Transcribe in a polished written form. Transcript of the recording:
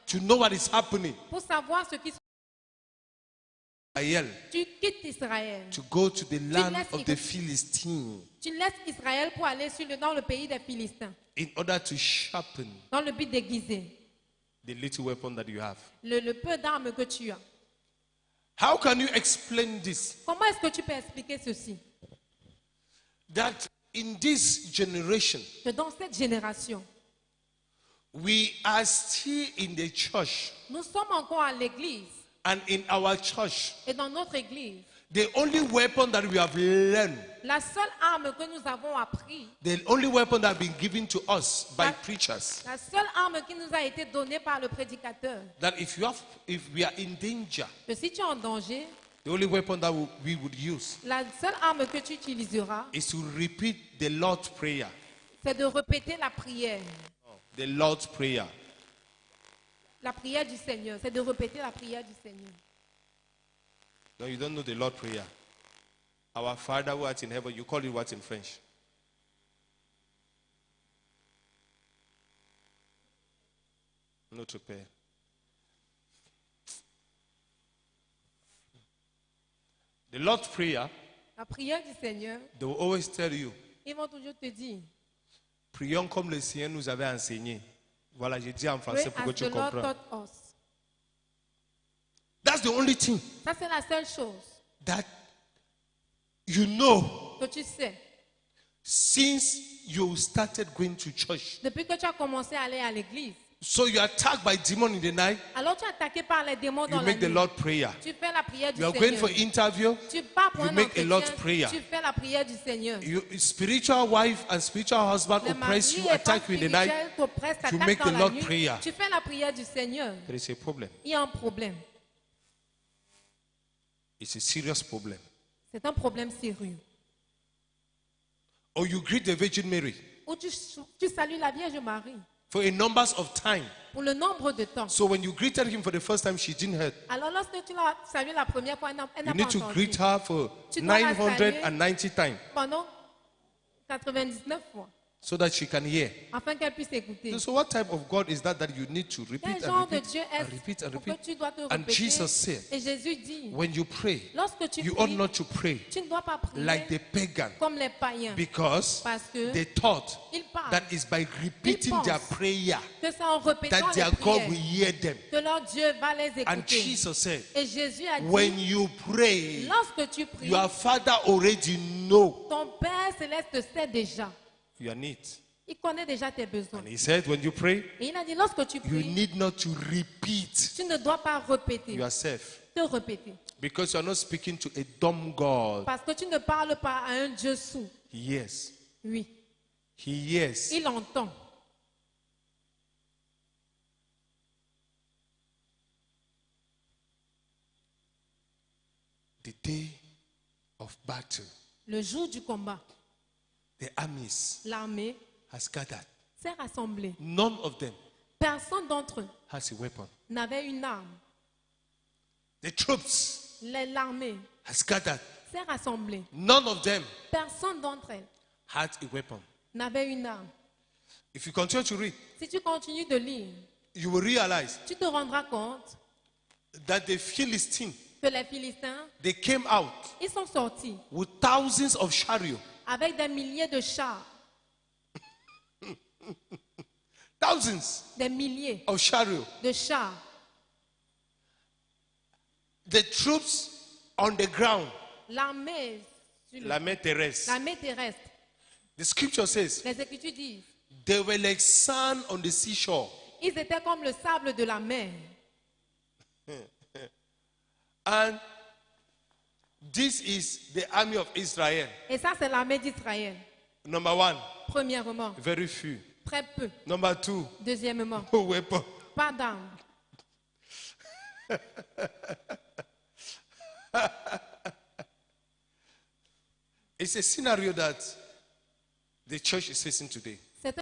to know what is happening. pour savoir ce qui se Israel, passe. Tu quittes Israël. to go to the land laisses of the Philistines Tu laisses Israël pour aller dans le pays des Philistins, in order to sharpen dans le but d'aiguiser the little weapon that you have. le peu d'armes que tu as. How can you explain this? Comment est-ce que tu peux expliquer ceci? That in this generation, Que dans cette génération, we are still in the church, nous sommes encore à l'église, and in our church, et dans notre église, the only weapon that we have learned, la seule arme que nous avons appris, the only weapon that has been given to us by preachers, la seule arme qui nous a été donnée par le prédicateur, that if we are in danger, que si tu es en danger, the only weapon that we would use la seule arme que tu utiliseras, is to repeat the Lord's Prayer. c'est de répéter la prière. The Lord's Prayer. La prière du Seigneur, c'est de répéter la prière du Seigneur. No, you don't know the Lord's Prayer. Our Father who art in heaven, you call it what in French? Notre Père. The Lord's Prayer, La prière du Seigneur, they will always tell you, ils vont toujours te dire, prions comme le Seigneur nous avait enseigné. Voilà, j'ai dit en pray français pour que as tu the Lord comprennes. taught us. That's the only thing Ça, c'est la seule chose that you know que tu sais. since you started going to church. Depuis que tu as commencé à aller à l'église, So you are attacked by demon in the night, alors tu es attaqué par les démons you dans la make the nuit. Lord prayer. Tu fais la prière du You are going Seigneur. for interview, Tu pars pour you un make a Lord's entretien, prayer. tu fais la prière du Seigneur. Your spiritual wife and spiritual husband Le oppress mari you, et attack femme you in the night. spirituelle t'oppressent, You t'attaquent make dans the la Lord nuit. prayer. Tu fais la prière du Seigneur. There is a problem. Il y a un problème. It's a serious problem. C'est un problème sérieux. Or you greet the Virgin Mary Ou tu salues la Vierge Marie for a numbers of time. pour le nombre de temps. So when you greeted him for the first time, she didn't hear. Alors lorsque tu l'as salué la première fois, elle You n'a pas need to entendu. greet her for Tu dois la 990 times Pendant 99 fois, so that she can hear. afin qu'elle puisse écouter. So what type of God is that you need to repeat Quel and genre de repeat Dieu and repeat est-ce and pour que repeat? tu dois te And répéter? Jesus said, Et Jésus dit, when you pray, lorsque tu you ought pries, not to pray tu ne dois pas prier like the pagan, comme les païens. because Parce que they thought ils pensent that is by repeating their pensent prayer que c'est en répétant that their les God prières will hear them. que leur Dieu va les And écouter. Jesus said, Et Jésus a dit, when you pray, lorsque tu pries, your Father already know ton Père céleste sait déjà. your needs. Il connaît déjà tes besoins. And he said, when you pray, Et il a dit, lorsque tu you pries, need not to repeat tu ne dois pas répéter, yourself, te répéter. because you are not speaking to a dumb God. Parce que tu ne parles pas à un Dieu sourd. He hears. Oui, He hears. il entend. The day of battle, Le jour du combat, the armies l'armée has gathered. s'est rassemblée. None of them Personne d'entre eux has a weapon. n'avait une arme. The troops L'armée has gathered. s'est rassemblée. None of them Personne d'entre elles had a weapon. n'avait une arme. If you continue to read, Si tu continues de lire, you will realize tu te rendras compte that the Philistines, que les Philistins, they came out ils sont sortis with thousands of chariots. avec des milliers de chars, Thousands des milliers of chariots. de chars. The troops on the ground, L'armée sur la main terrestre. l'armée terrestre. The scripture says, Les Écritures disent, they were like sand on the seashore. ils étaient comme le sable de la mer. And this is the army of Israel. Et ça, c'est l'armée d'Israël. Number one, Premièrement, very few. très peu. Number two, Deuxièmement, no weapon. pas d'armes. It's a scenario that the church is facing today.